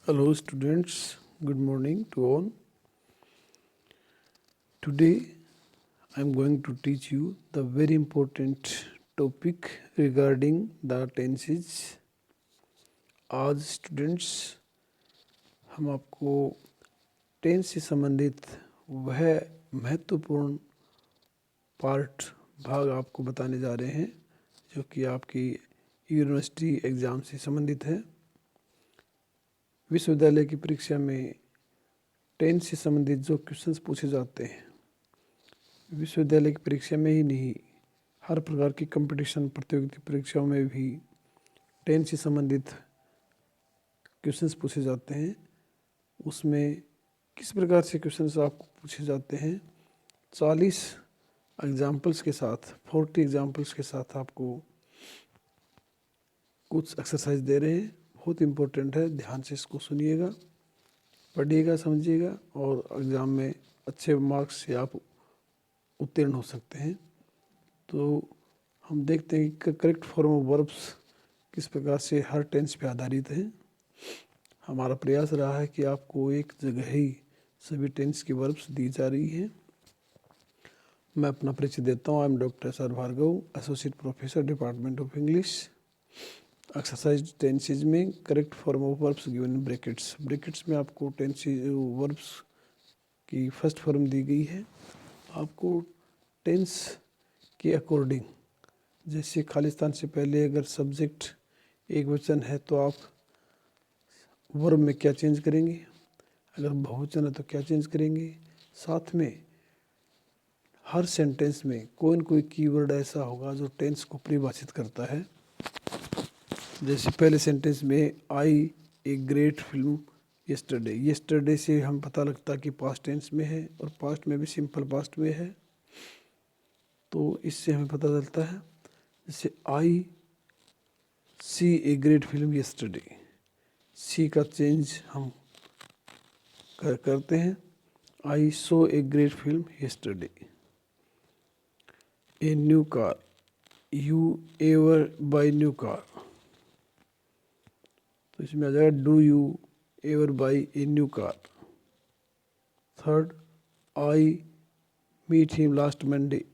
Hello students, good morning to all. Today I am going to teach you the very important topic regarding the tenses. आज students हम आपको tense से संबंधित वह महत्वपूर्ण भाग आपको बताने जा रहे हैं जो कि आपकी यूनिवर्सिटी एग्ज़ाम से संबंधित है। विश्वविद्यालय की परीक्षा में टेंस से संबंधित जो क्वेश्चंस पूछे जाते हैं, विश्वविद्यालय की परीक्षा में ही नहीं, हर प्रकार की कंपटीशन प्रतियोगिता परीक्षाओं में भी टेंस से संबंधित क्वेश्चंस पूछे जाते हैं। उसमें किस प्रकार से क्वेश्चंस आपको पूछे जाते हैं, 40 एग्जाम्पल्स के साथ, 40 एग्जाम्पल्स के साथ आपको कुछ एक्सरसाइज दे रहे हैं। बहुत इम्पोर्टेंट है, ध्यान से इसको सुनिएगा, पढ़िएगा, समझिएगा और एग्ज़ाम में अच्छे मार्क्स से आप उत्तीर्ण हो सकते हैं। तो हम देखते हैं कि करेक्ट फॉर्म ऑफ वर्ब्स किस प्रकार से हर टेंस पे आधारित है। हमारा प्रयास रहा है कि आपको एक जगह ही सभी टेंस की वर्ब्स दी जा रही हैं। मैं अपना परिचय देता हूँ। I am doctor S R. Bhargav, associate professor, department of English. Exercise tenses में correct form of verbs given brackets. Brackets में आपको टेंसेज वर्ब्स की फर्स्ट फॉर्म दी गई है। आपको टेंस के अकॉर्डिंग, जैसे खालिस्तान से पहले अगर सब्जेक्ट एक वचन है तो आप वर्ब में क्या चेंज करेंगे, अगर बहुवचन है तो क्या चेंज करेंगे। साथ में हर सेंटेंस में कोई न कोई कीवर्ड ऐसा होगा जो टेंस को परिभाषित करता है। जैसे पहले सेंटेंस में I a great film yesterday. Yesterday से हम पता लगता कि पास्ट टेंस में है और पास्ट में भी सिंपल पास्ट में है, तो इससे हमें पता चलता है। जैसे I see a great film yesterday, see का चेंज हम करते हैं, I saw a great film yesterday. A new car, you ever buy new car, तो इसमें आ जाएगा do you ever buy a new car. Third, I meet him last Monday,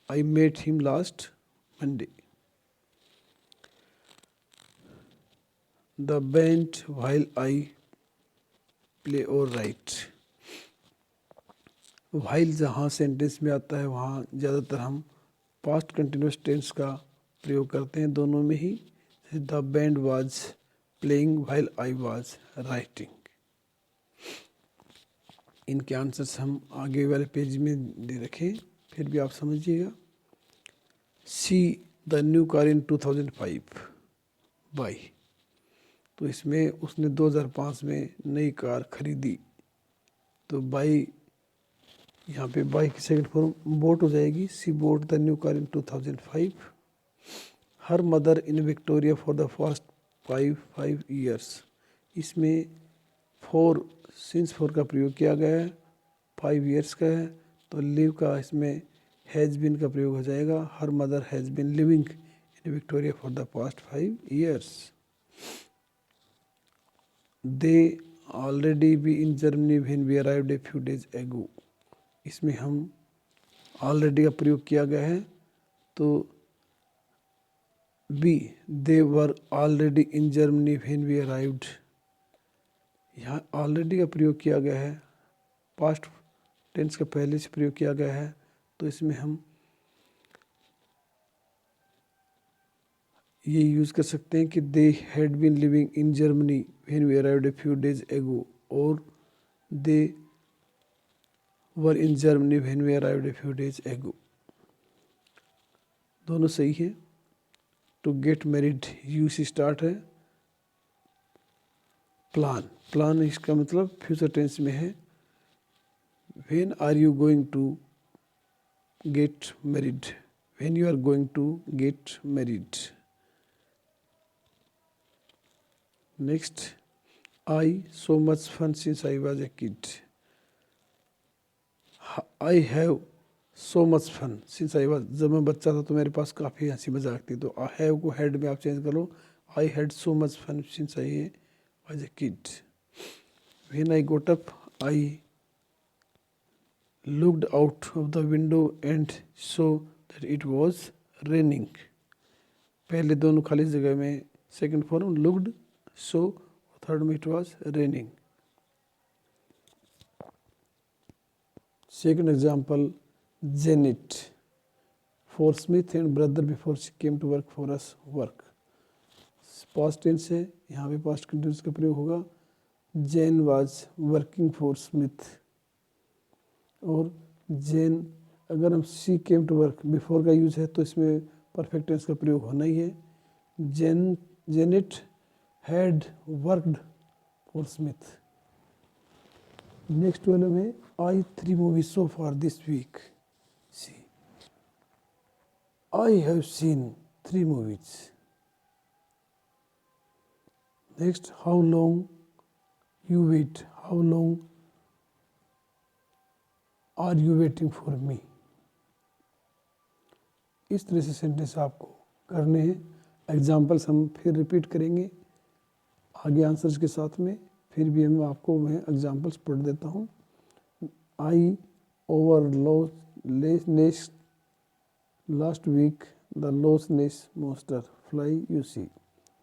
I met him last Monday. The band while I play और write. While जहाँ sentence में आता है वहाँ ज़्यादातर हम पास्ट कंटिन्यूस टेंस का प्रयोग करते हैं, दोनों में ही। The band was playing while I was writing. इनके आंसर्स हम आगे वाले पेज में दे रखे, फिर भी आप समझिएगा। See the new car in 2005 by, तो इसमें उसने 2005 में नई कार खरीदी, तो बाई यहाँ पे बाई की सेकंड फॉर्म बोट हो जाएगी। She bought the new car in 2005। Her mother in Victoria for the first 5 years, इसमें फोर सिंस फोर का प्रयोग किया गया है, 5 ईयर्स का है, तो लिव का इसमें हैज़ बिन का प्रयोग हो जाएगा। Her mother has been living in Victoria for the past 5 years. They already be in Germany when we arrived a few days ago, इसमें हम ऑलरेडी का प्रयोग किया गया है, तो be they were already in Germany when we arrived, यहाँ already का प्रयोग किया गया है, पास्ट टेंस का पहले से प्रयोग किया गया है, तो इसमें हम ये यूज़ कर सकते हैं कि they had been living in Germany when we arrived a few days ago, और they were in Germany when we arrived a few days ago. दोनों सही है। टू गेट मैरिड यू से स्टार्ट है। प्लान, प्लान इसका मतलब future tense में है। When are you going to get married, when you are going to get married. Next, I so much fun since I was a kid, I have so much fun since I was, जब मैं बच्चा था तो मेरे पास काफ़ी हंसी मजाक थी, तो आई हैव को हैड में आप चेंज कर लो, I had so much fun since I was a kid. When I got up, I looked out of the window and saw that it was raining. पहले दोनों खाली जगह में second form looked, saw, third में it was raining. Second example, Janet, for Smith and brother before she came to work for us work. Past tense है, यहाँ पे past continuous का प्रयोग होगा. Jane was working for Smith. और Jane अगर हम she came to work before का यूज है तो इसमें परफेक्ट टेंस का प्रयोग होना ही है. Janet had worked for Smith. Next वाले में I 3 movies so for this week. See I have seen 3 movies. Next, how long you wait. How long are you waiting for me. इस तरह से सेंटेंस आपको करने हैं. एग्जाम्पल्स हम फिर रिपीट करेंगे आगे आंसर्स के साथ में. फिर भी हम आपको मैं एग्जाम्पल्स पढ़ देता हूँ. I over ness last week the loss ness monster fly you see.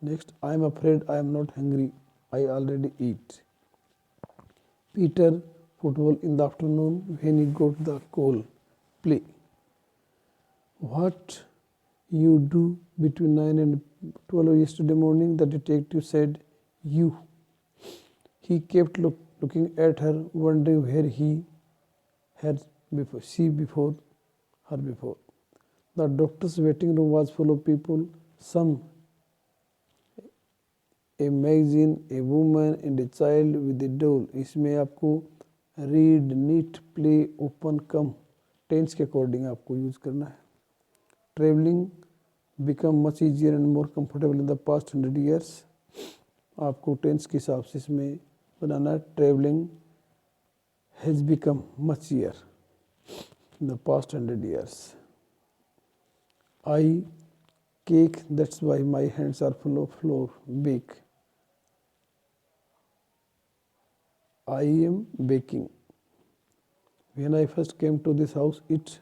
Next, I am afraid I am not hungry. I already eat. Peter, football in the afternoon when he got the call. Play. What you do between 9 and 12 yesterday morning, the detective said. You. He kept looking at her, wondering where he had before her before. The doctor's waiting room was full of people. Some a magazine, a woman and a child with a doll. इसमें आपको read, knit, play, open, come tense के according आपको use करना है. Travelling become much easier and more comfortable in the past 100 years. आपको tense के हिसाब से इसमें बनाना है. Travelling has become much easier in the past 100 years. I cake, that's why my hands are full of flour. Bake. I am baking. When I first came to this house, it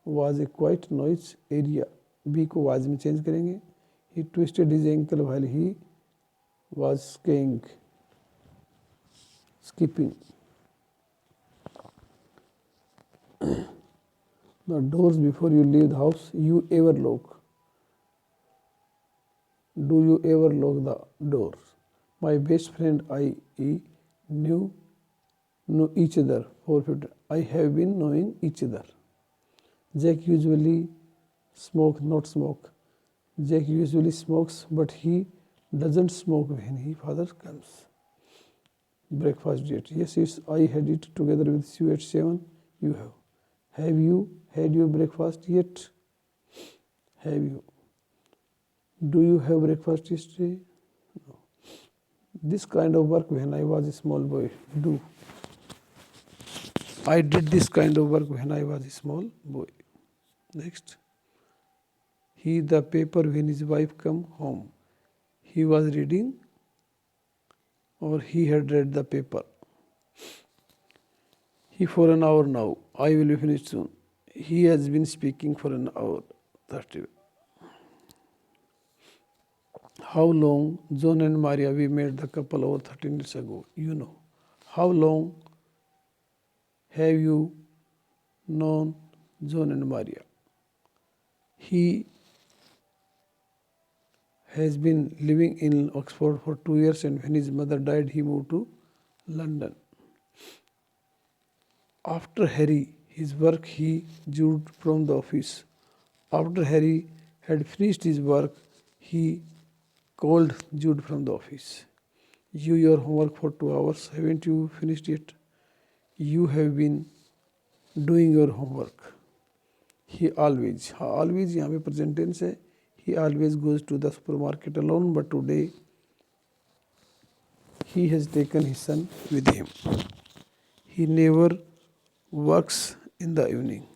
was a quite noisy area. B को was में change करेंगे. He twisted his ankle while he was skipping. The doors before you leave the house, you ever lock. Do you ever lock the doors? My best friend I knew each other for 50. I have been knowing each other. Jack usually smoke, not smoke. Jack usually smokes, but he doesn't smoke when his father comes. Breakfast date. Yes, it's I had it together with you at 7. You have. Have you had your breakfast yet? Have you? Do you have breakfast yesterday? No. This kind of work when I was a small boy. Do. I did this kind of work when I was a small boy. Next. He the paper when his wife come home. He was reading or he had read the paper. He for an hour now. I will be finished soon. He has been speaking for an hour. 30. How long John and Maria we met the couple over 13 years ago. You know. How long have you known John and Maria? He has been living in Oxford for 2 years and when his mother died he moved to London. After Harry his work he jumped from the office. After Harry had finished his work he called Jude from the office. You your homework for 2 hours. Haven't you finished yet? You have been doing your homework. He always. Always यहाँ पे present tense है. He always goes to the supermarket alone, but today he has taken his son with him. He never works in the evening,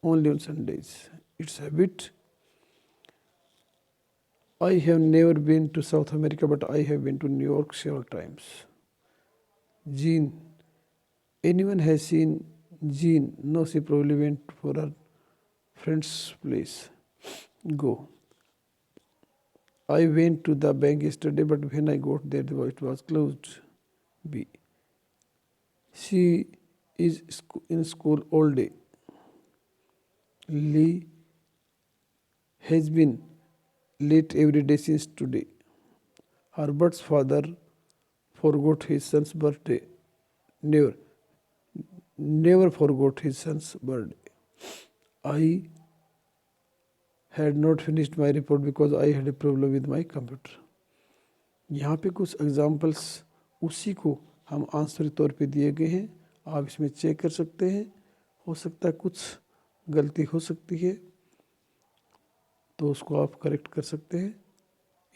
only on Sundays. It's a bit. I have never been to South America, but I have been to New York several times. Jean. Anyone has seen Jean? No, she probably went for her friend's place. Go. I went to the bank yesterday, but when I got there, it was closed. B. She is in school all day. Lee has been late every day since today. Herbert's father forgot his son's birthday. Never, never forgot his son's birthday. I had not finished my report because I had a problem with my computer. यहाँ पे कुछ examples उसी को हम answer के तौर पे दिए गए हैं, आप इसमें चेक कर सकते हैं। हो सकता है कुछ गलती हो सकती है तो उसको आप करेक्ट कर सकते हैं।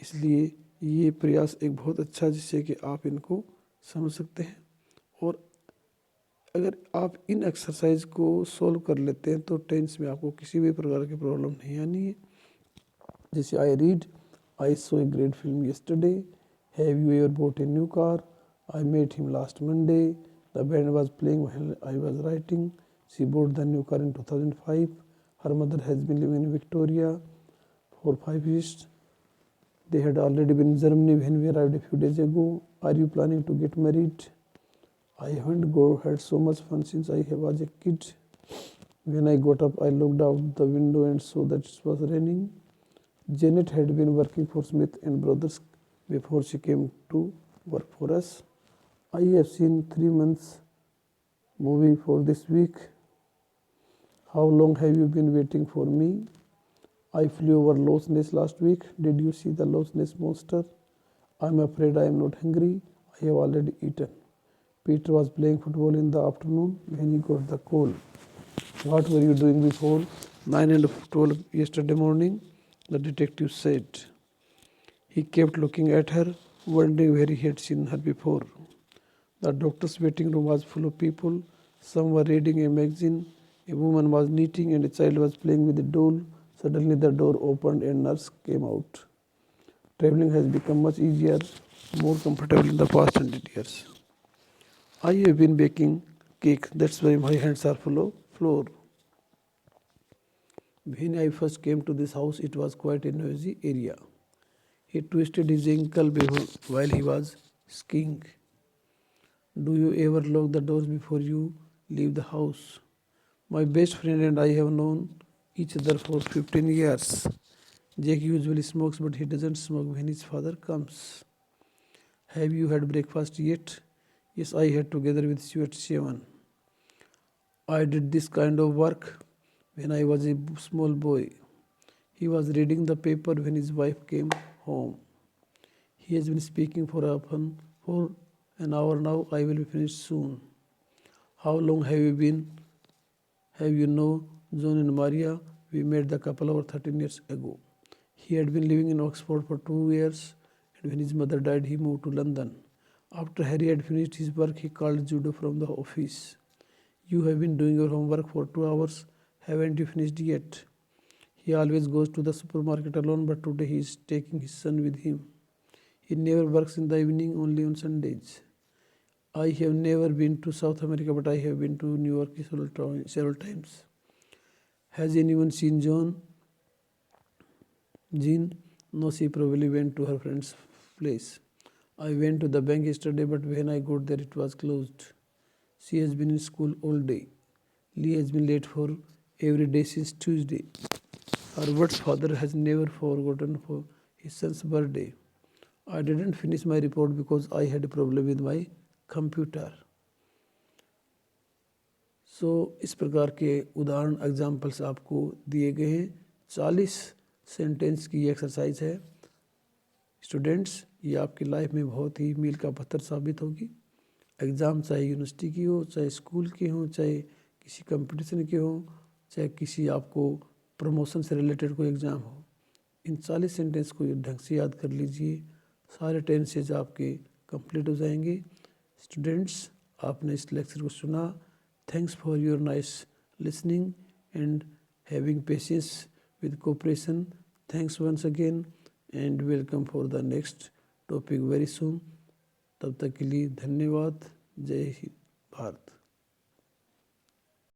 इसलिए ये प्रयास एक बहुत अच्छा जिससे कि आप इनको समझ सकते हैं। और अगर आप इन एक्सरसाइज को सॉल्व कर लेते हैं तो टेंस में आपको किसी भी प्रकार की प्रॉब्लम नहीं आनी है। जैसे I read, I saw a great film yesterday, have you ever bought a new car, I met him last Monday, the band was playing while I was writing, she bought the new car in 2005, her mother has been living in Victoria for 5 years, they had already been in Germany when we arrived a few days ago, are you planning to get married? I haven't had so much fun since I was a kid. When I got up, I looked out the window and saw that it was raining. Janet had been working for Smith and Brothers before she came to work for us. I have seen 3 months movie for this week. How long have you been waiting for me? I flew over Loch Ness last week. Did you see the Loch Ness monster? I'm afraid I am not hungry. I have already eaten. Peter was playing football in the afternoon when he got the call. What were you doing before 9 and 12 yesterday morning? The detective said. He kept looking at her, wondering where he had seen her before. The doctor's waiting room was full of people. Some were reading a magazine. A woman was knitting and a child was playing with a doll. Suddenly the door opened and a nurse came out. Traveling has become much easier, more comfortable in the past 100 years. I have been baking cake, that's why my hands are full of flour. When I first came to this house, it was quite a noisy area. He twisted his ankle while he was skiing. Do you ever lock the doors before you leave the house? My best friend and I have known each other for 15 years. Jack usually smokes, but he doesn't smoke when his father comes. Have you had breakfast yet? Yes, I had together with you at 7. I did this kind of work when I was a small boy. He was reading the paper when his wife came home. He has been speaking for an hour now. I will be finished soon. How long have you been? Have you know John and Maria? We met the couple over 13 years ago. He had been living in Oxford for 2 years, and when his mother died, he moved to London. After Harry had finished his work, he called Judo from the office. You have been doing your homework for 2 hours. Haven't you finished yet? He always goes to the supermarket alone, but today he is taking his son with him. He never works in the evening, only on Sundays. I have never been to South America, but I have been to New York several times. Has anyone seen Jean? No, she probably went to her friend's place. I went to the bank yesterday, but when I got there, it was closed. She has been in school all day. Lee has been late for every day since Tuesday. Herbert's father has never forgotten for his son's birthday. I didn't finish my report because I had a problem with my computer. इस प्रकार के उदाहरण examples आपको दिए गए हैं। 40 sentence की exercise है। स्टूडेंट्स, ये आपकी लाइफ में बहुत ही मील का पत्थर साबित होगी। एग्ज़ाम चाहे यूनिवर्सिटी की हो, चाहे स्कूल की हो, चाहे किसी कंपटीशन के हो, चाहे किसी आपको प्रमोशन से रिलेटेड कोई एग्ज़ाम हो, इन 40 सेंटेंस को ढंग से याद कर लीजिए। सारे टेंसेज आपके कंप्लीट हो जाएंगे। स्टूडेंट्स, आपने इस लेक्चर को सुना। Thanks for your nice listening and having patience with cooperation. Thanks once again and welcome for the next topic very soon. तब तक के लिए धन्यवाद। जय हिंद भारत।